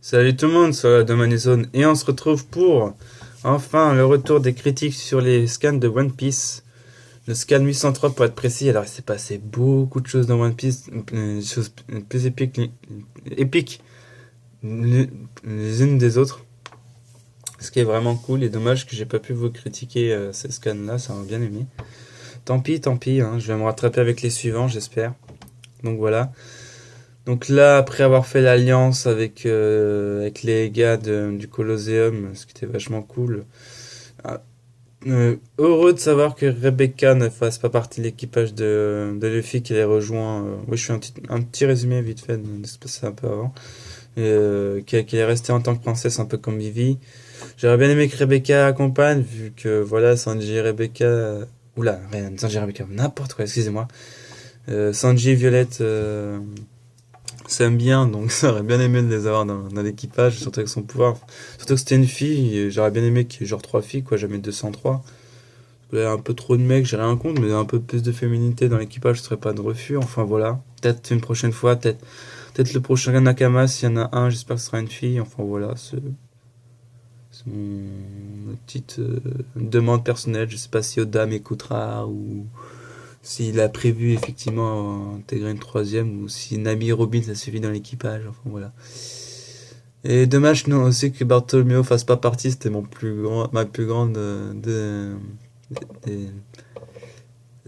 Salut tout le monde sur la Domaine Zone et on se retrouve pour enfin le retour des critiques sur les scans de One Piece. Le scan 803 pour être précis. Alors il s'est passé beaucoup de choses dans One Piece, des choses plus épiques les les unes des autres. Ce qui est vraiment cool et dommage que j'ai pas pu vous critiquer ces scans là, ça m'a bien aimé. Tant pis, hein, je vais me rattraper avec les suivants j'espère. Donc voilà. Donc là, après avoir fait l'alliance avec les gars du Colosseum, ce qui était vachement cool, ah, heureux de savoir que Rebecca ne fasse pas partie de l'équipage de Luffy qui les rejoint. Oui, je fais un petit résumé vite fait de ce qui se passait un peu avant. Qu'elle est restée en tant que princesse, un peu comme Vivi. J'aurais bien aimé que Rebecca accompagne, vu que voilà, Sanji et Rebecca. Oula, rien, Sanji et Rebecca, n'importe quoi, excusez-moi. Sanji et Violette. S'aiment bien, donc ça aurait bien aimé de les avoir dans l'équipage, surtout avec son pouvoir. Surtout que c'était une fille, et j'aurais bien aimé qu'il y ait genre trois filles, quoi, jamais 203. Il y a un peu trop de mecs, j'ai rien contre, mais un peu plus de féminité dans l'équipage, ce serait pas de refus. Enfin voilà, peut-être une prochaine fois, peut-être le prochain Nakama, s'il y en a un, j'espère que ce sera une fille. Enfin voilà, c'est ma petite demande personnelle. Je sais pas si Oda m'écoutera ou s'il a prévu effectivement intégrer une troisième ou si Nami et Robin ça suffit dans l'équipage. Enfin voilà. Et dommage non aussi que Bartolomeo fasse pas partie. C'était ma plus grande des-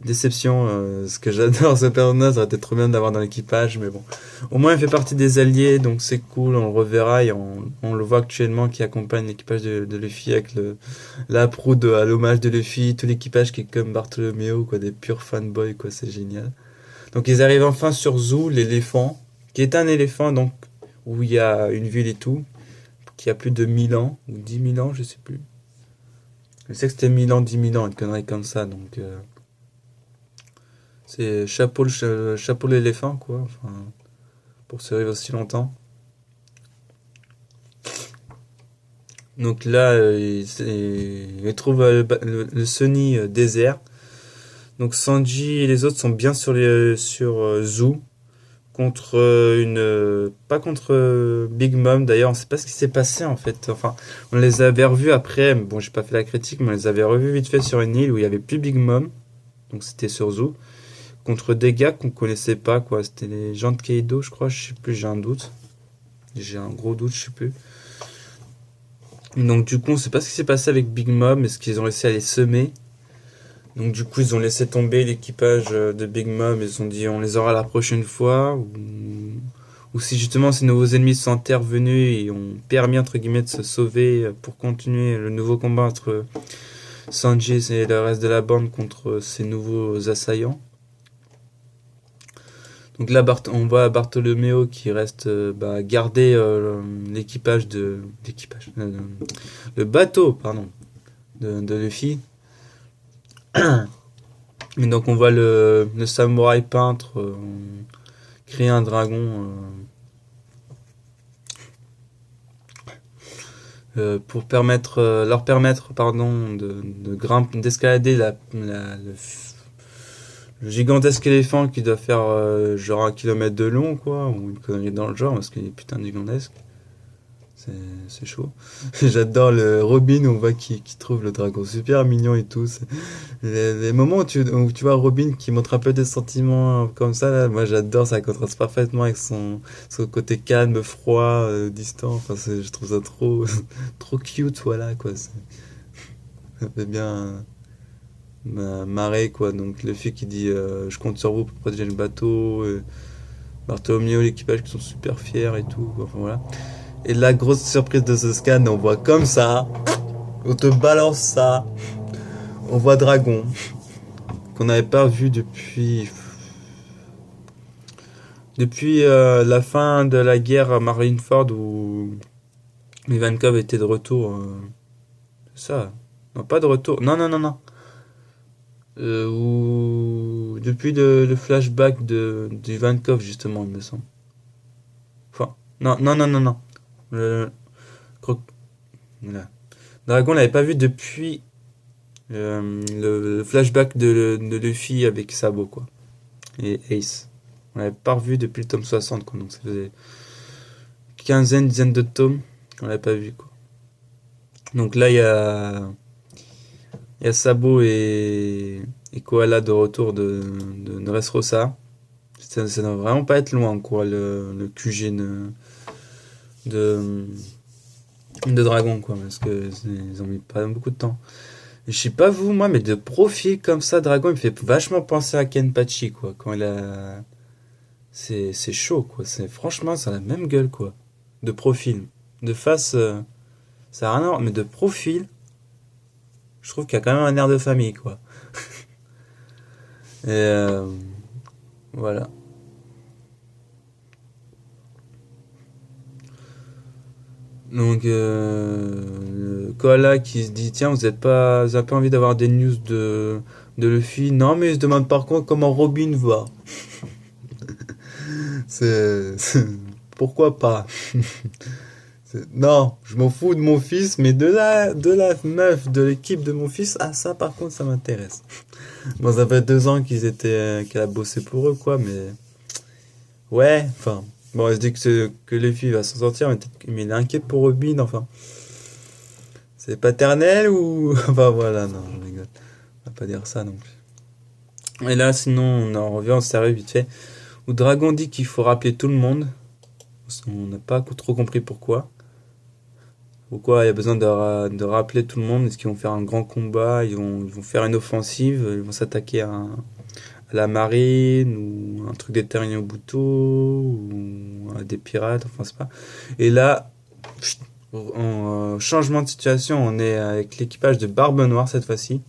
déception. Ce que j'adore ce personnage, ça aurait été trop bien d'avoir dans l'équipage, mais bon. Au moins il fait partie des alliés, donc c'est cool. On le reverra et on le voit actuellement qui accompagne l'équipage de Luffy avec la proue à l'hommage de Luffy, tout l'équipage qui est comme Bartolomeo, quoi, des purs fanboys, quoi, c'est génial. Donc ils arrivent enfin sur Zou, l'éléphant, qui est un éléphant donc où il y a une ville et tout, qui a plus de 1000 ans, ou 10 000 ans, je sais plus. Je sais que c'était 1000 ans, 10 000 ans, une connerie comme ça, donc c'est chapeau l'éléphant, quoi, enfin, pour survivre aussi longtemps. Donc là, il trouve le Sunny désert. Donc Sanji et les autres sont bien sur Zou. Contre pas contre Big Mom d'ailleurs, on sait pas ce qui s'est passé en fait. Enfin, on les avait revus après, mais bon, j'ai pas fait la critique, mais on les avait revus vite fait sur une île où il y avait plus Big Mom, donc c'était sur Zoo, contre des gars qu'on connaissait pas, quoi. C'était les gens de Kaido, je crois, je sais plus, j'ai un doute. J'ai un gros doute, je sais plus. Donc du coup, on sait pas ce qui s'est passé avec Big Mom, est-ce qu'ils ont réussi à les semer? Donc du coup, ils ont laissé tomber l'équipage de Big Mom, ils ont dit on les aura la prochaine fois, ou si justement ces nouveaux ennemis sont intervenus et ont permis entre guillemets de se sauver pour continuer le nouveau combat entre Sanji et le reste de la bande contre ces nouveaux assaillants. Donc là, on voit Bartolomeo qui reste garder le bateau, pardon, de Luffy. Et donc on voit le samouraï peintre créer un dragon pour leur permettre pardon, d'escalader le gigantesque éléphant qui doit faire genre 1 kilomètre de long, quoi, ou une connerie dans le genre, parce qu'il est putain de gigantesque. C'est c'est chaud. J'adore le Robin, on voit qui trouve le dragon super mignon et tout. Les moments où tu vois Robin qui montre un peu des sentiments comme ça, là, moi j'adore, ça contraste parfaitement avec son côté calme, froid, distant. Enfin, je trouve ça trop, trop cute, voilà, quoi. Ça fait bien marrer, quoi. Donc le fait qui dit je compte sur vous pour protéger le bateau, Bartholomew, l'équipage qui sont super fiers et tout, quoi. Enfin, voilà. Et la grosse surprise de ce scan, on voit comme ça, on te balance ça, on voit Dragon, qu'on n'avait pas vu depuis la fin de la guerre à Marineford où Ivankov était de retour. C'est ça. Non, pas de retour. Non, non, non, non. Depuis le flashback d'Ivankov, justement, il me semble. Enfin, non, non, non, non, non. Le, voilà. Dragon, on l'avait pas vu depuis le flashback de Luffy avec Sabo, quoi. Et Ace. On l'avait pas revu depuis le tome 60, quoi. Donc ça faisait quinzaine, dizaine de tomes qu'on n'avait pas vu, quoi. Donc là, il y a Sabo et Koala de retour de Dressrosa. Ça doit vraiment pas être loin, quoi, le QG de, de Dragon, quoi, parce que ils ont mis pas beaucoup de temps. Et je sais pas vous, moi, mais de profil comme ça, Dragon, il me fait vachement penser à Kenpachi, quoi, quand il a... C'est chaud, quoi. Franchement, ça a la même gueule, quoi. De profil. De face, ça a rien à voir, mais de profil, je trouve qu'il y a quand même un air de famille, quoi. Et voilà. Donc, Koala qui se dit, tiens, vous avez pas envie d'avoir des news de Luffy? Non, mais il se demande par contre comment Robin va. Pourquoi pas? Non, je m'en fous de mon fils, mais de la meuf de l'équipe de mon fils, ah ça par contre ça m'intéresse. Bon, ça fait 2 ans qu'elle a bossé pour eux, quoi, mais ouais, enfin, bon, elle se dit que Luffy va s'en sortir, mais il est inquiet pour Robin, enfin. C'est paternel ou... Enfin voilà, non, je rigole. On va pas dire ça non plus. Et là, sinon, on en revient au sérieux vite fait. Où Dragon dit qu'il faut rappeler tout le monde. On n'a pas trop compris pourquoi. Pourquoi il y a besoin de rappeler tout le monde? Est-ce qu'ils vont faire un grand combat? Ils vont faire une offensive? Ils vont s'attaquer à la marine? Ou un truc des terriens Buto? Ou à des pirates? Enfin, c'est pas... Et là, en changement de situation, on est avec l'équipage de Barbe Noire cette fois-ci.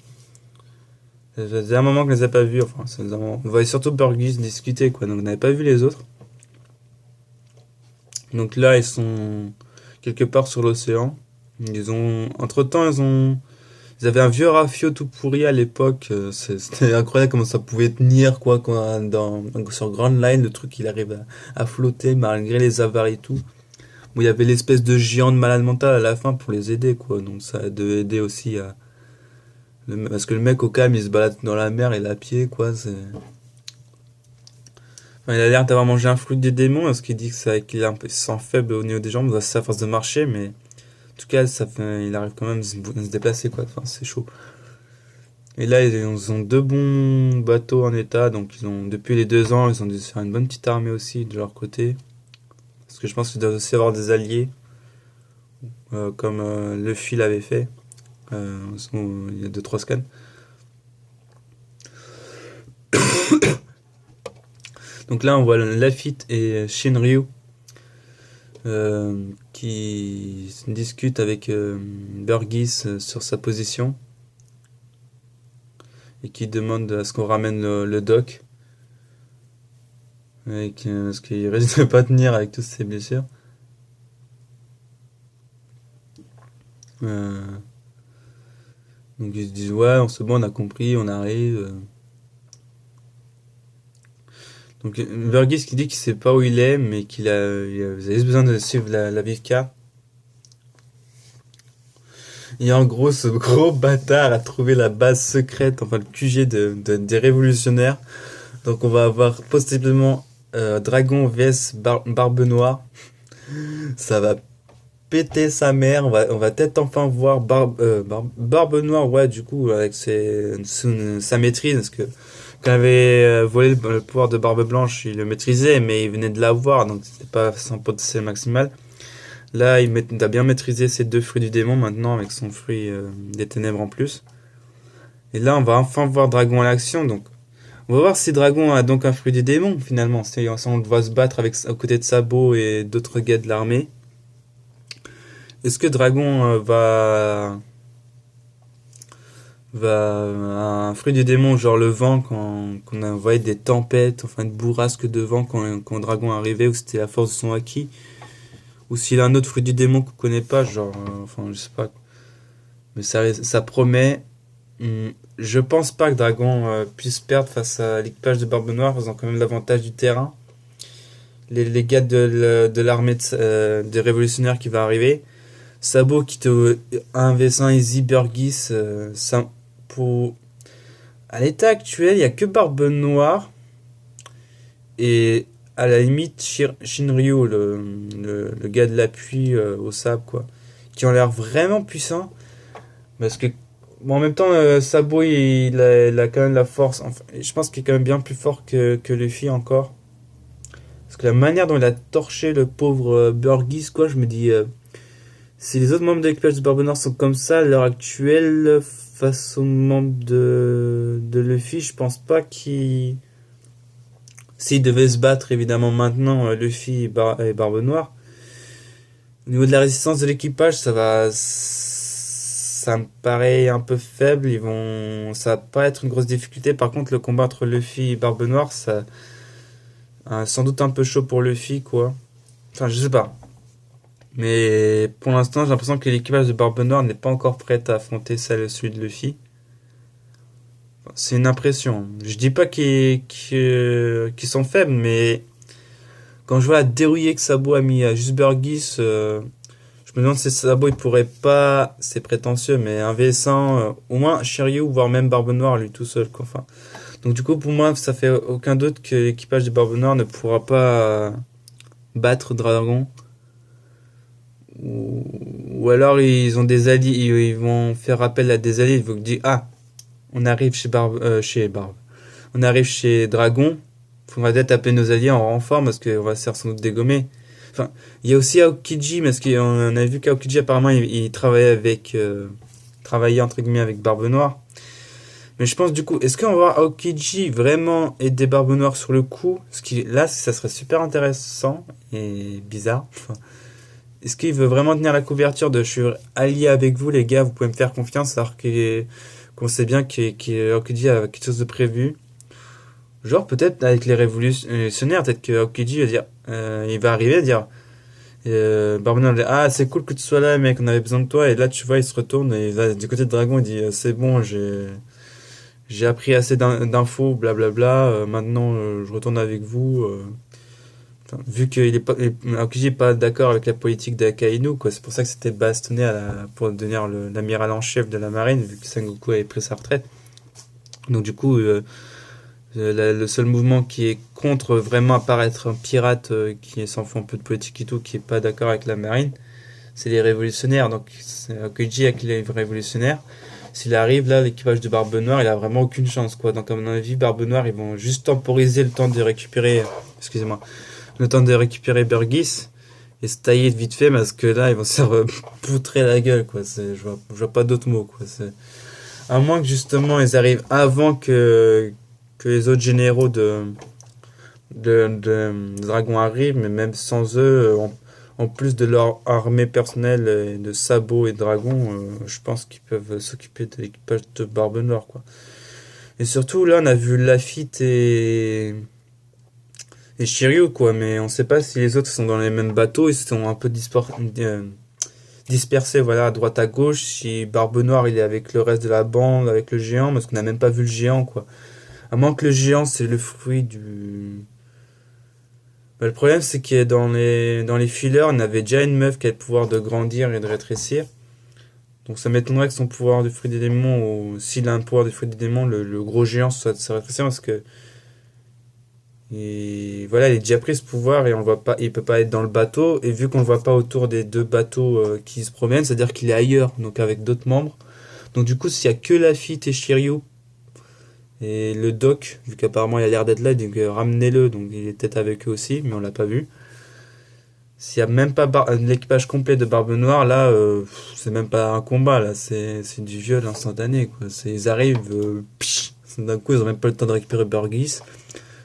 Ça faisait un moment qu'on les a pas vus. Enfin, on voyait surtout Burgess discuter, quoi. Donc on n'avait pas vu les autres. Donc là, ils sont quelque part sur l'océan. Entre-temps, ils avaient un vieux rafio tout pourri à l'époque. C'était incroyable comment ça pouvait tenir, quoi, sur Grand Line, le truc, il arrive à flotter malgré les avaries et tout. Bon, il y avait l'espèce de géant de malade mental à la fin pour les aider, quoi. Donc ça devait aider aussi à... Parce que le mec, au calme, il se balade dans la mer, il est à pied, quoi. Enfin, il a l'air d'avoir mangé un fruit des démons, parce qu'il dit qu'il est un peu sent faible au niveau des jambes, c'est à force de marcher, mais en tout cas, il arrive quand même à se déplacer, quoi. Enfin, c'est chaud. Et là, ils ont 2 bons bateaux en état, donc depuis les 2 ans, ils ont dû se faire une bonne petite armée aussi de leur côté. Parce que je pense qu'ils doivent aussi avoir des alliés, comme Luffy l'avait fait. Il y a 2-3 scans. Donc là, on voit Lafitte et Shinryu qui discutent avec Burgess sur sa position et qui demandent à ce qu'on ramène le doc parce qu'il risque de pas tenir avec toutes ses blessures. Donc ils se disent ouais, c'est bon, on a compris, on arrive. Donc Burgess qui dit qu'il sait pas où il est, mais vous avez juste besoin de suivre la Vivka. Il y a en gros ce gros bâtard à trouver la base secrète, enfin le QG des révolutionnaires. Donc on va avoir possiblement Dragon vs Barbe Noire. Ça va péter sa mère. On va peut-être enfin voir Barbe Noire, ouais, du coup, avec sa maîtrise, parce que quand il avait volé le pouvoir de Barbe Blanche, il le maîtrisait, mais il venait de l'avoir, donc c'était pas son potentiel maximal. Là, il a bien maîtrisé ses 2 fruits du démon maintenant, avec son fruit des ténèbres en plus. Et là, on va enfin voir Dragon à l'action, donc on va voir si Dragon a donc un fruit du démon, finalement. Si on doit se battre aux côtés de Sabo et d'autres gars de l'armée. Est-ce que Dragon un fruit du démon, genre le vent, qu'on a envoyé des tempêtes, enfin une bourrasque de vent quand Dragon arrivait, ou c'était la force de son acquis, ou s'il a un autre fruit du démon qu'on connaît pas, genre, enfin je sais pas. Mais ça promet. Je pense pas que Dragon puisse perdre face à l'équipage de Barbe Noire, faisant quand même l'avantage du terrain. Les gars de l'armée des révolutionnaires qui va arriver. Sabo qui te 1v1 Easy Burgess, pour... À l'état actuel, il n'y a que Barbe Noire et à la limite Shinryu, le gars de l'appui au sable, quoi. Qui ont l'air vraiment puissants. Parce que, bon, en même temps, Sabo, il a quand même la force. Enfin, je pense qu'il est quand même bien plus fort que Luffy encore. Parce que la manière dont il a torché le pauvre Burgess, quoi, je me dis, si les autres membres de l'équipage de Barbe Noire sont comme ça à l'heure actuelle, face aux membres de Luffy, je pense pas qu'il. S'ils devaient se battre, évidemment, maintenant, Luffy et Barbe Noire. Au niveau de la résistance de l'équipage, ça me paraît un peu faible. Ça va pas être une grosse difficulté. Par contre, le combat entre Luffy et Barbe Noire, ça, sans doute un peu chaud pour Luffy, quoi. Enfin, je sais pas. Mais pour l'instant, j'ai l'impression que l'équipage de Barbe Noire n'est pas encore prêt à affronter celui de Luffy. Enfin, c'est une impression. Je dis pas qu'ils sont faibles, mais quand je vois la dérouillée que Sabo a mis à juste Burgess, je me demande si Sabo il pourrait pas, c'est prétentieux, mais un V100, au moins Shiryu, voire même Barbe Noire lui tout seul, quoi. Enfin, donc du coup, pour moi, ça fait aucun doute que l'équipage de Barbe Noire ne pourra pas battre Dragon. Ou alors ils ont des alliés, ils vont faire appel à des alliés, ils vont dire ah, on arrive chez Barbe, on arrive chez Dragon, faudra peut-être appeler nos alliés en renfort parce qu'on va se faire sans doute dégommer. Enfin, il y a aussi Aokiji parce qu'on a vu qu'Aokiji apparemment il travaillait entre guillemets avec Barbe Noire. Mais je pense du coup, est-ce qu'on va voir Aokiji vraiment aider Barbe Noire sur le coup? Là, ça serait super intéressant et bizarre. Enfin, est-ce qu'il veut vraiment tenir la couverture de je suis allié avec vous les gars, vous pouvez me faire confiance alors qu'on sait bien qu'Aokiji a quelque chose de prévu. Genre peut-être avec les révolutionnaires, peut-être que Aokiji va dire, il va arriver à dire Barbe Noire, ah c'est cool que tu sois là mec, on avait besoin de toi, et là tu vois il se retourne et il va du côté de Dragon, il dit c'est bon, j'ai appris assez d'infos, blablabla, maintenant je retourne avec vous. Enfin, vu qu'il est pas, Aokiji est pas d'accord avec la politique d'Akainu, quoi. C'est pour ça que c'était bastonné pour devenir l'amiral en chef de la marine, vu que Sengoku avait pris sa retraite. Donc du coup, le seul mouvement qui est contre vraiment apparaître un pirate qui s'en fout un peu de politique et tout, qui est pas d'accord avec la marine, c'est les révolutionnaires. Donc c'est Aokiji avec les révolutionnaires. S'il arrive là, l'équipage de Barbe Noire, il a vraiment aucune chance, quoi. Donc à mon avis, Barbe Noire, ils vont juste temporiser le temps de récupérer, excusez-moi, le temps de récupérer Burgess et se tailler vite fait parce que là ils vont se faire poutrer la gueule, quoi. Je vois pas d'autres mots, quoi. À moins que justement ils arrivent avant que les autres généraux de Dragon arrivent, mais même sans eux, en plus de leur armée personnelle de sabots et de dragons, je pense qu'ils peuvent s'occuper de l'équipage de Barbe Noire, quoi. Et surtout là on a vu Lafitte et Shiryu, quoi, mais on sait pas si les autres sont dans les mêmes bateaux, ils sont un peu dispersés, voilà, à droite à gauche, si Barbe Noire il est avec le reste de la bande, avec le géant, parce qu'on n'a même pas vu le géant, quoi. À moins que le géant c'est le fruit du... Bah, le problème c'est que dans les fillers, on avait déjà une meuf qui a le pouvoir de grandir et de rétrécir. Donc ça m'étonnerait que son pouvoir du fruit des démons, ou s'il a un pouvoir du fruit des démons, le gros géant soit de se rétrécir, parce que et voilà, il est déjà pris ce pouvoir et on le voit pas, il peut pas être dans le bateau. Et vu qu'on le voit pas autour des deux bateaux qui se promènent, c'est-à-dire qu'il est ailleurs, donc avec d'autres membres. Donc du coup, s'il y a que Lafitte et Shiryu et le Doc, vu qu'apparemment il a l'air d'être là, donc ramenez-le, donc il est peut-être avec eux aussi, mais on l'a pas vu. S'il y a même pas l'équipage complet de Barbe Noire, là, c'est même pas un combat, là, c'est du viol instantané, quoi. Ils arrivent, d'un coup, ils ont même pas le temps de récupérer Burgess.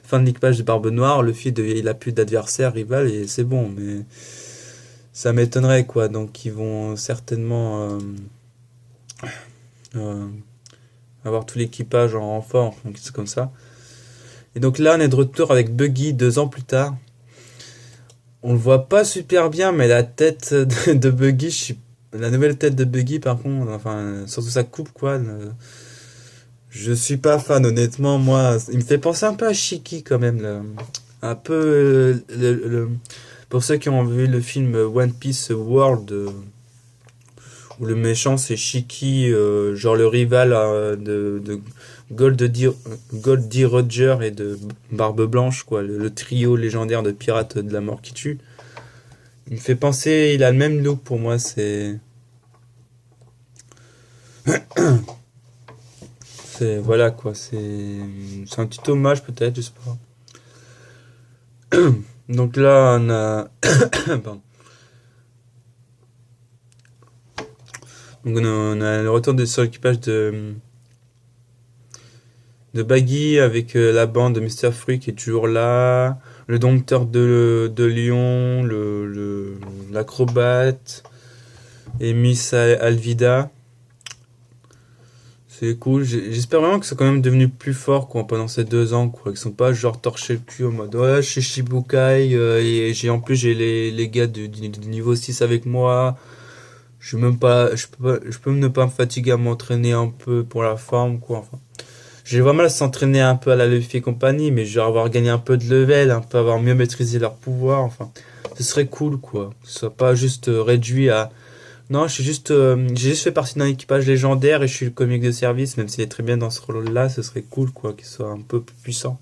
Fin de l'équipage de Barbe Noire, il a plus d'adversaire rival et c'est bon, mais ça m'étonnerait, quoi. Donc ils vont certainement euh, avoir tout l'équipage en renfort, donc c'est comme ça. Et donc là on est de retour avec Buggy 2 ans plus tard. On le voit pas super bien, mais la tête de Buggy, la nouvelle tête de Buggy par contre, enfin surtout sa coupe, quoi. Je suis pas fan, honnêtement, moi. Il me fait penser un peu à Shiki, quand même. Un peu. Pour ceux qui ont vu le film One Piece World, où le méchant c'est Shiki, genre le rival Goldie Roger et de Barbe Blanche, quoi, le trio légendaire de pirates de la mort qui tue. Il me fait penser, il a le même look pour moi, voilà quoi, c'est un petit hommage peut-être, je sais pas. Donc là, on a. Pardon. Donc on a le retour sur l'équipage de Baggy avec la bande de Mr. Fruit qui est toujours là, le dompteur de Lyon, l'acrobate et Miss Alvida. C'est cool. J'espère vraiment que c'est quand même devenu plus fort quoi, pendant ces 2 ans, quoi. Qu'ils sont pas genre torchés le cul en mode ouais, chez Shibukai et en plus j'ai les gars du niveau 6 avec moi. Je suis même pas, je peux ne pas me fatiguer à m'entraîner un peu pour la forme, quoi. Enfin, j'ai vraiment à s'entraîner un peu à la Luffy et compagnie, mais genre avoir gagné un peu de level, un peu avoir mieux maîtrisé leur pouvoir. Enfin, ce serait cool, quoi. Que ce soit pas juste réduit à. Non, j'ai juste fait partie d'un équipage légendaire et je suis le comique de service, même s'il est très bien dans ce rôle-là, ce serait cool, quoi, qu'il soit un peu plus puissant.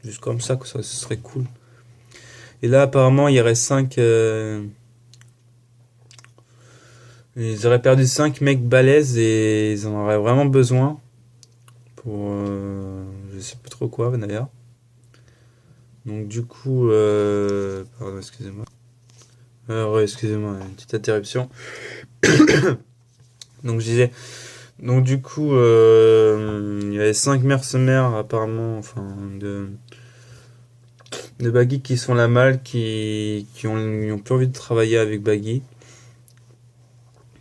Juste comme ça, que ce serait cool. Et là, apparemment, il y aurait 5. Ils auraient perdu 5 mecs balèzes et ils en auraient vraiment besoin pour je sais plus trop quoi d'ailleurs. Donc du coup, pardon, excusez-moi. Ouais, excusez-moi, une petite interruption. Donc je disais, donc du coup, il y avait 5 mercenaires apparemment, enfin de Baggy qui sont la malle, qui ont plus envie de travailler avec Baggy.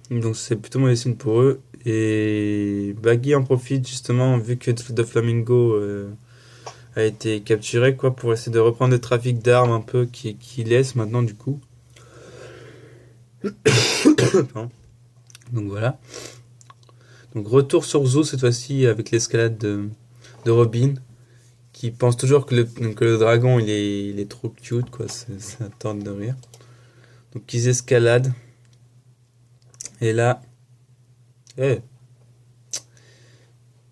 Donc c'est plutôt mauvais signe pour eux. Et Baggy en profite justement, vu que The Flamingo a été capturé, quoi, pour essayer de reprendre le trafic d'armes un peu qui laisse maintenant du coup. Donc voilà. Donc retour sur Zou cette fois-ci avec l'escalade de Robin, qui pense toujours que le dragon il est trop cute, quoi, c'est à tordre de rire. Donc ils escaladent. Et là, eh,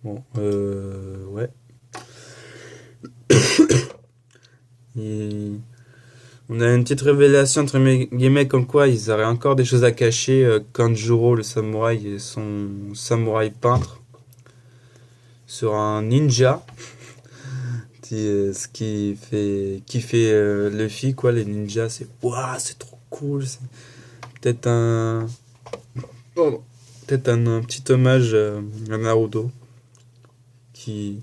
bon, ouais. Et on a une petite révélation entre guillemets comme quoi ils auraient encore des choses à cacher. Kanjuro, le samouraï, et son samouraï peintre sur un ninja. Ce qui fait Luffy, quoi, les ninjas, c'est waouh, c'est trop cool. C'est peut-être un, oh, peut-être un petit hommage à Naruto qui,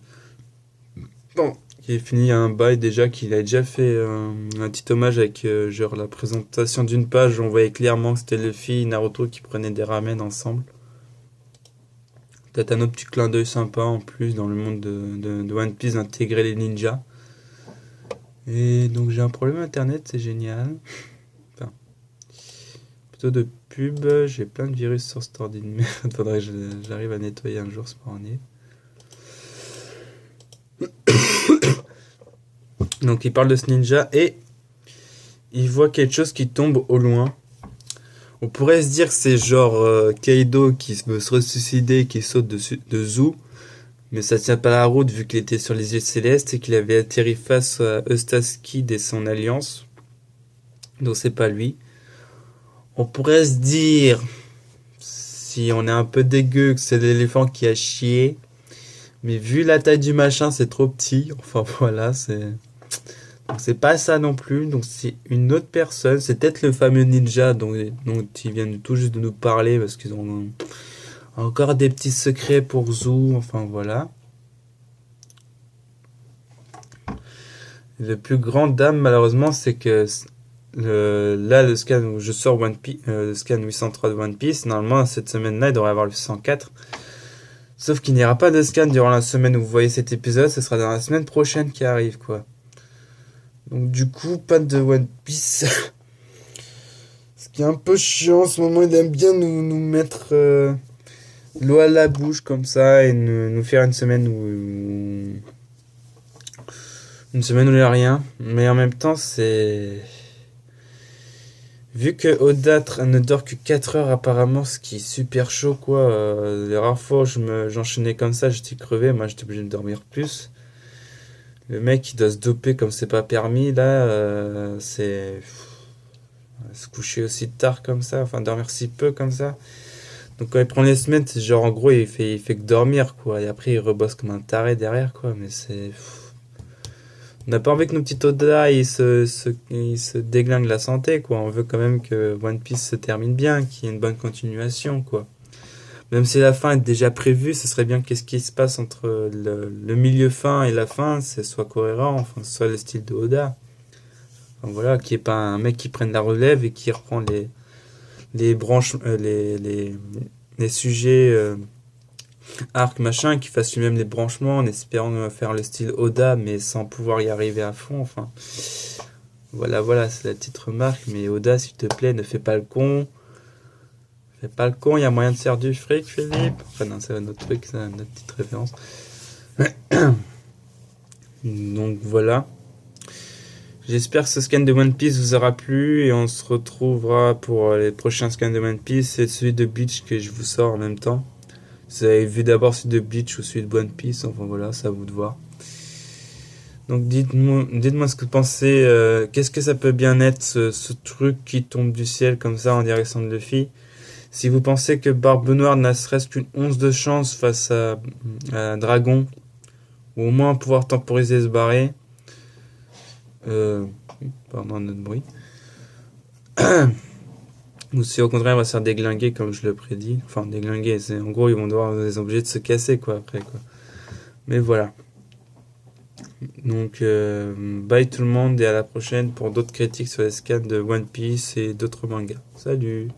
bon, qui est fini un bail déjà, qu'il a déjà fait un petit hommage avec genre la présentation d'une page où on voyait clairement que c'était Luffy et Naruto qui prenaient des ramen ensemble. Peut-être un autre petit clin d'œil sympa en plus dans le monde de One Piece d'intégrer les ninjas. Et donc j'ai un problème internet, c'est génial. Enfin, plutôt de pub, j'ai plein de virus sur cet ordi de merde. Faudrait que j'arrive à nettoyer un jour ce pornier. Donc il parle de ce ninja et il voit quelque chose qui tombe au loin. On pourrait se dire que c'est genre Kaido qui veut se ressusciter, qui saute dessus de Zou. Mais ça tient pas la route vu qu'il était sur les îles Célestes et qu'il avait atterri face à Eustace Kid et son alliance. Donc c'est pas lui. On pourrait se dire, si on est un peu dégueu, que c'est l'éléphant qui a chié. Mais vu la taille du machin, c'est trop petit. Enfin voilà, donc c'est pas ça non plus. Donc c'est une autre personne. C'est peut-être le fameux ninja dont ils viennent tout juste de nous parler parce qu'ils ont encore des petits secrets pour Zou. Enfin voilà. Le plus grand dame malheureusement c'est que là le scan où je sors One Piece, le scan 803 de One Piece, normalement cette semaine-là il devrait avoir le 104. Sauf qu'il n'y aura pas de scan durant la semaine où vous voyez cet épisode, ce sera dans la semaine prochaine qui arrive quoi. Donc du coup pas de One Piece. Ce qui est un peu chiant en ce moment, il aime bien nous mettre l'eau à la bouche comme ça et nous faire une semaine où il n'y a rien. Mais en même temps, c'est Vu que Oda ne dort que 4 heures apparemment, ce qui est super chaud quoi. Les rares fois où j'enchaînais comme ça, j'étais crevé, moi j'étais obligé de dormir plus. Le mec il doit se doper comme c'est pas permis là, c'est se coucher aussi tard comme ça, enfin dormir si peu comme ça. Donc quand il prend les semaines, c'est genre en gros il fait que dormir quoi, et après il rebosse comme un taré derrière quoi, mais c'est... On n'a pas envie que nos petits Oda ils se déglinguent la santé quoi, on veut quand même que One Piece se termine bien, qu'il y ait une bonne continuation quoi. Même si la fin est déjà prévue, ce serait bien qu'est-ce qui se passe entre le milieu fin et la fin, c'est soit cohérent, enfin soit le style de Oda. Enfin, voilà, qu'il n'y ait pas un mec qui prenne la relève et qui reprend les branches, les sujets arc machin, qui fasse lui-même les branchements en espérant faire le style Oda, mais sans pouvoir y arriver à fond. Enfin, voilà, c'est la petite remarque. Mais Oda, s'il te plaît, ne fais pas le con. Fais pas le con, il y a moyen de faire du fric, Philippe. Enfin, non, c'est un autre truc, c'est une autre petite référence. Donc voilà. J'espère que ce scan de One Piece vous aura plu et on se retrouvera pour les prochains scans de One Piece. C'est celui de Bleach que je vous sors en même temps. Vous avez vu d'abord celui de Bleach ou celui de One Piece, enfin voilà, c'est à vous de voir. Donc dites-moi ce que vous pensez, qu'est-ce que ça peut bien être ce truc qui tombe du ciel comme ça en direction de Luffy. Si vous pensez que Barbe Noire n'a serait-ce qu'une once de chance face à Dragon, ou au moins pouvoir temporiser et se barrer, pardon notre bruit, ou si au contraire il va se faire déglinguer comme je le prédis, enfin déglinguer, c'est en gros ils vont devoir être obligés de se casser quoi après quoi. Mais voilà. Donc bye tout le monde et à la prochaine pour d'autres critiques sur les scans de One Piece et d'autres mangas. Salut!